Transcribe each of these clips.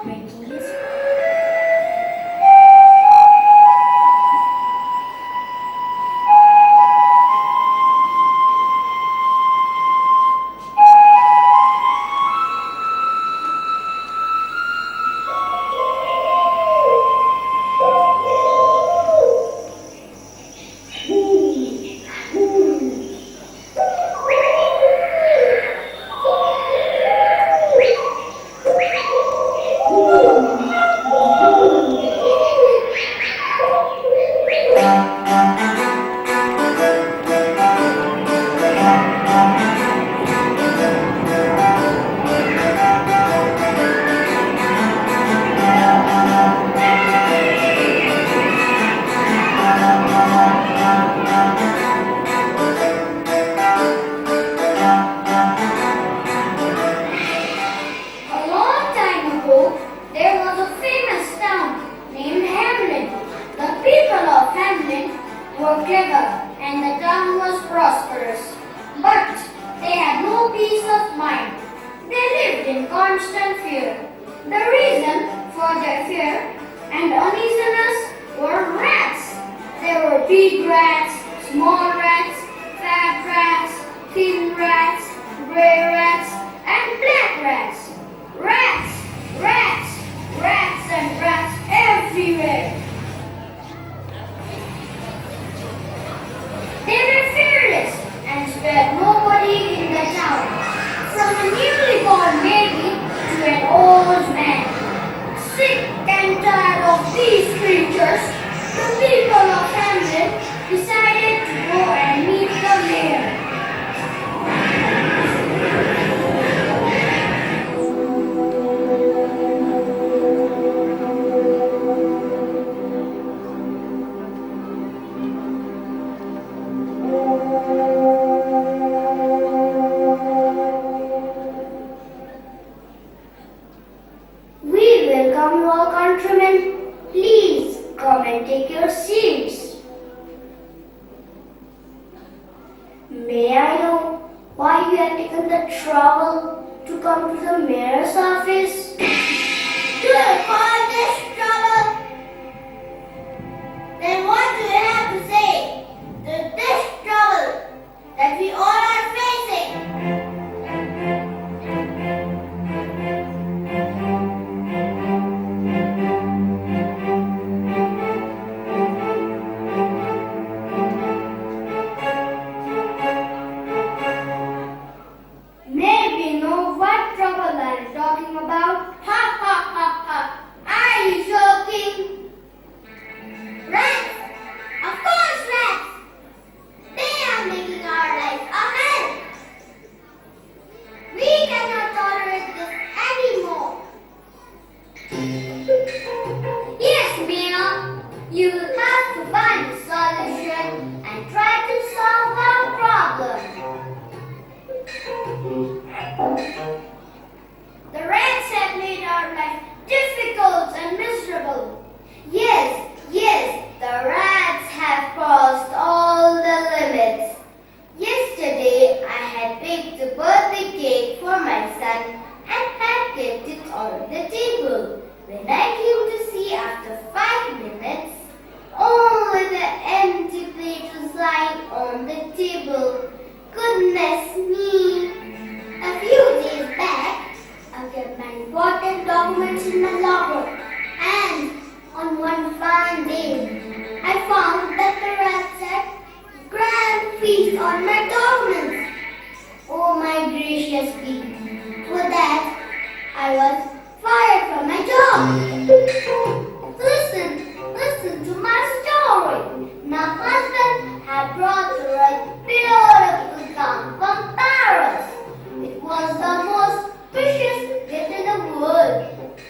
Twinkies. A long time ago, there was a famous town named Hemlin. The people of Hemlin were clever and the town was prosperous. But they had no peace of mind. They lived in constant fear. The reason for their fear and uneasiness were rats. There were big rats, small rats, fat rats, thin rats, gray rats, and black rats. Rats, rats, rats and rats everywhere. They were fearless and spared nobody in the town, from a newly born baby to an old man. Sick and tired of these creatures, the people of Hemlin decided to go and meet the mayor. We welcome you all countrymen. Please come and take your seats. May I know why you have taken the trouble to come to the mayor's office? Do you call this trouble? Then what do you have to say to this trouble that we all are facing? Maybe know what trouble I'm talking about? Ha ha ha ha! Are you joking? Rats! Of course rats! They are making our life a hell! We cannot tolerate this anymore! Yes, Mia! You will have to find a solution and try to solve our problem. The rats have made our life difficult and miserable. Yes, yes, the rats have crossed all the limits. Yesterday, I had baked a birthday cake for my son and had kept it on the table. When I came to see after 5 minutes, only the empty plate was lying on the table. Goodness me! A few days back, I kept my important documents in my locker, and on one fine day, I found that the rats had grand feast on my documents. Oh my gracious me! For that, I was fired from my job. Listen to my story. My husband had brought a right beautiful gown from Paris. It was the most precious gift in the world.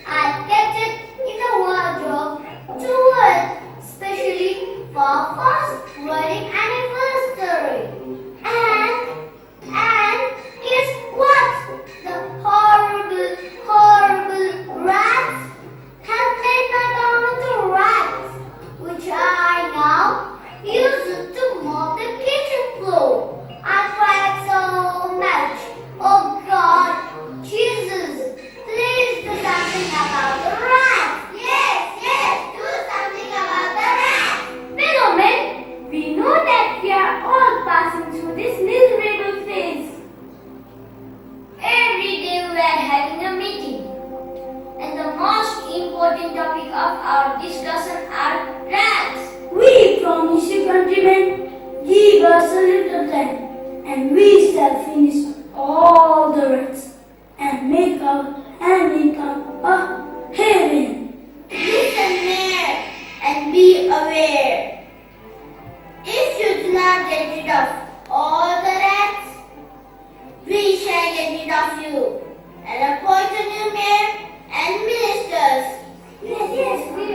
I kept it in the wardrobe to wear, especially for our first wedding anniversary. And guess what? The horrible rats have made my gown into rags, which I now use it to mop the kitchen floor. I cried so much. Oh God, Jesus, please do something about the of our discussion are rats. We promise you, countrymen, give us a little time, and we shall finish all the rats and make up a heaven. Listen near and be aware. If you do not get rid of all the rats, we shall get rid of you and appoint a new mayor and ministers. Yes, we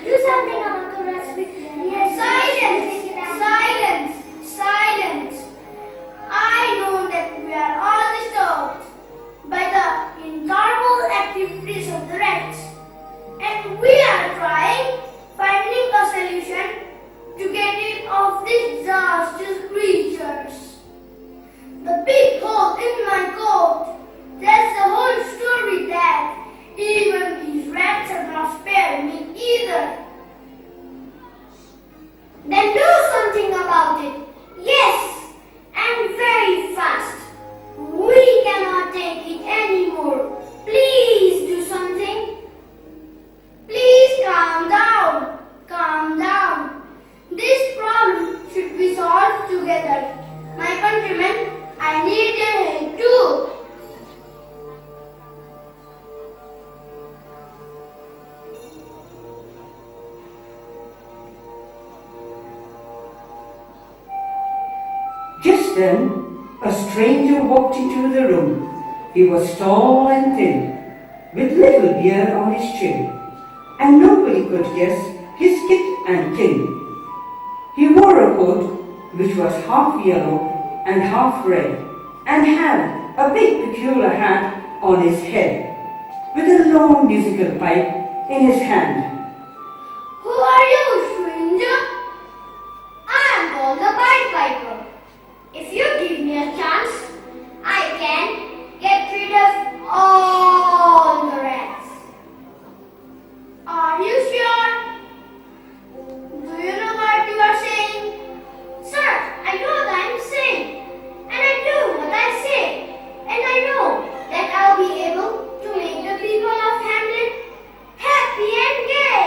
do something about the rats. Yes. Silence. I know that we are all disturbed by the intolerable activities of the rats, and we are finding a solution to get rid of these disastrous creatures. The big hole in my coat tells the whole story that even these rats are not sparing me either. Then do something about it. Yes, and very fast. We cannot take it anymore. Please do something. Please calm down. Calm down. This problem should be solved together. My countrymen, I need your help too. Just then, a stranger walked into the room. He was tall and thin, with little beard on his chin, and nobody could guess his kit and kin. He wore a coat which was half yellow and half red, and had a big peculiar hat on his head, with a long musical pipe in his hand. Who are you, stranger? I am called the Pied Piper. If you give me a chance, I can get rid of all the rats. Are you sure? Do you know what you are saying? Sir, I know what I am saying, and I do what I say, and I know that I'll be able to make the people of Hemlin happy and gay.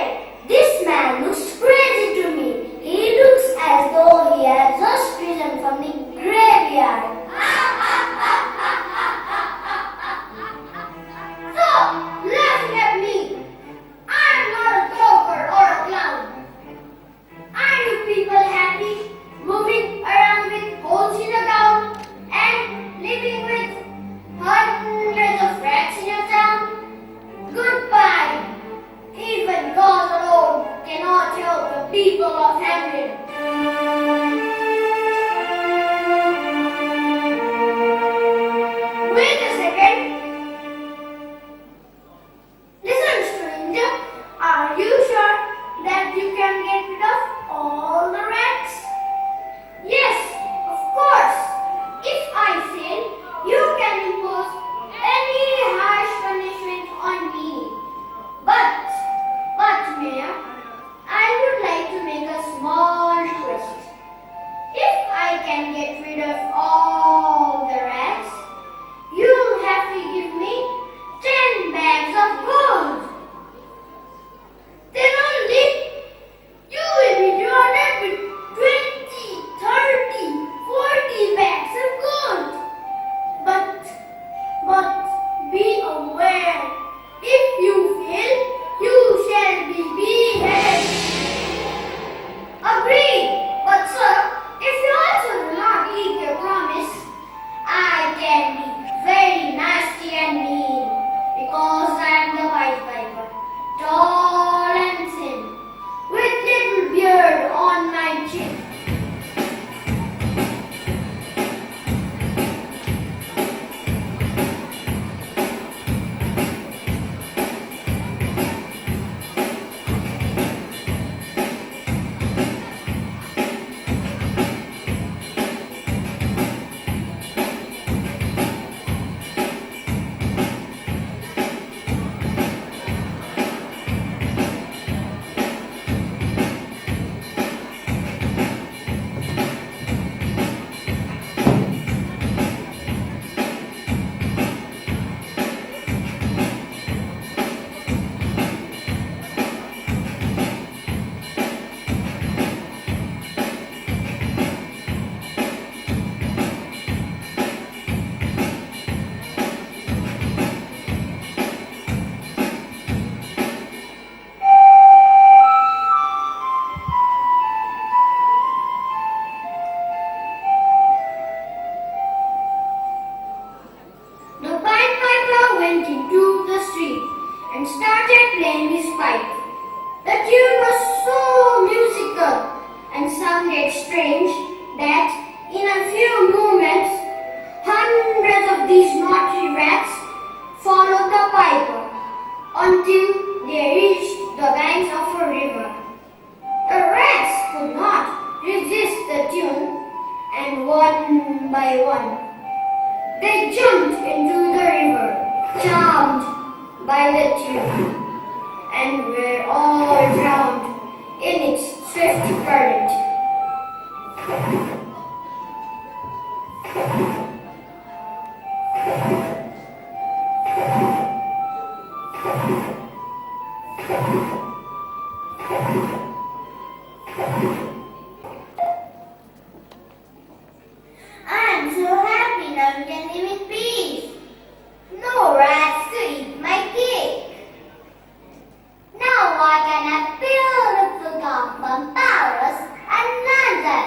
playing his pipe. The tune was so musical and sounded strange that in a few moments hundreds of these naughty rats followed the piper until they reached the banks of a river. The rats could not resist the tune, and one by one they jumped into the river, charmed by the tune, and were all drowned in its swift current. I'm so happy now you can live in peace. No rats to eat my cake. Now I can have beautiful garden flowers and London.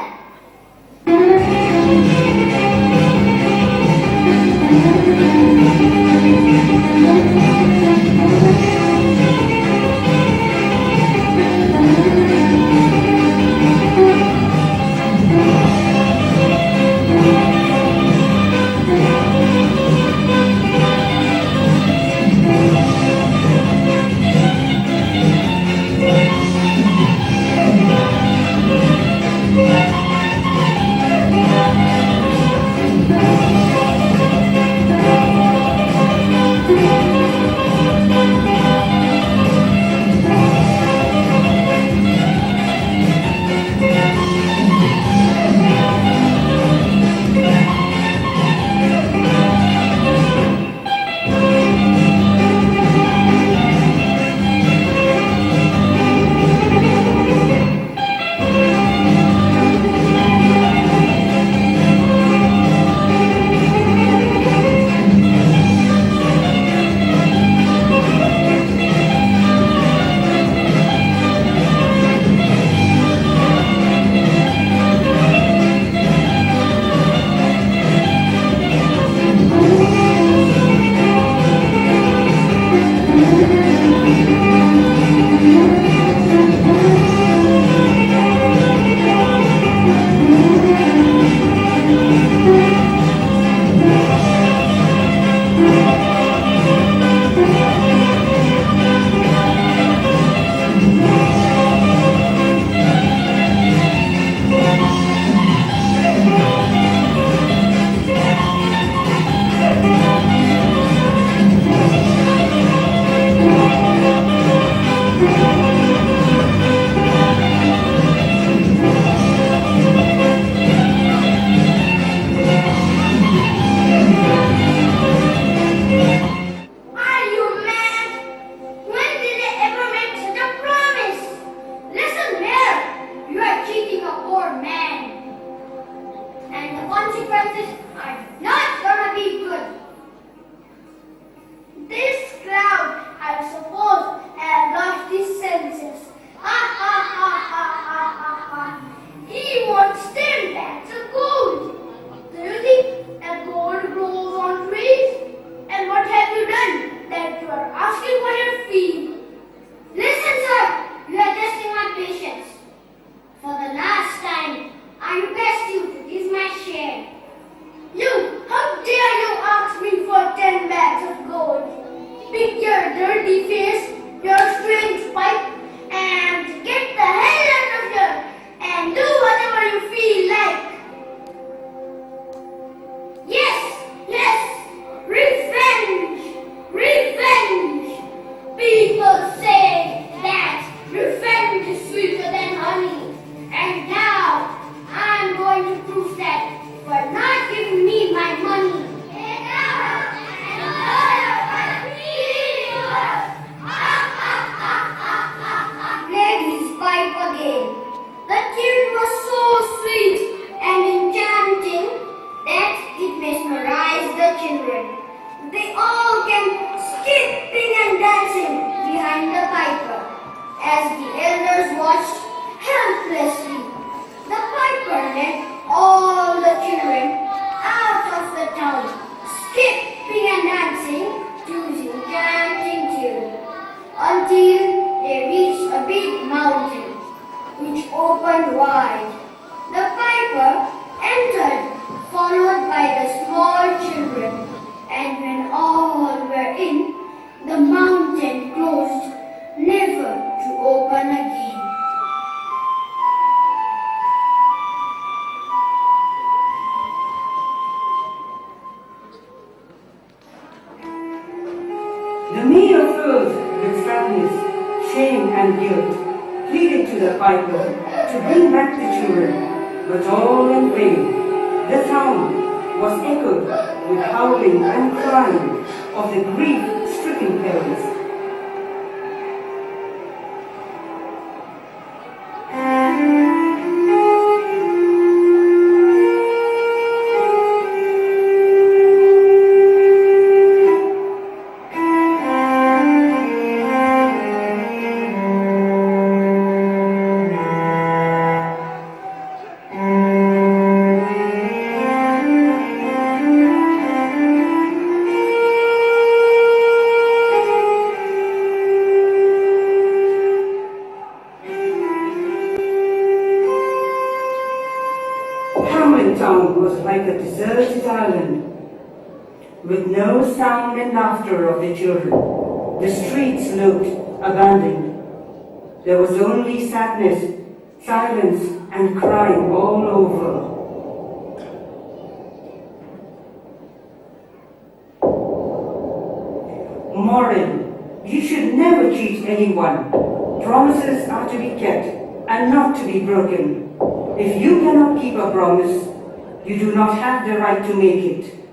closed, never to open again. The mayor, filled with sadness, shame and guilt, pleaded to the piper to bring back the children, but all in vain. The town was echoed with howling and crying of the grief-stricken parents. Hemlin town was like a deserted island, with no sound and laughter of the children. The streets looked abandoned. There was only sadness, silence, and crying all over. Moral: you should never cheat anyone. Promises are to be kept and not to be broken. If you cannot keep a promise, you do not have the right to make it.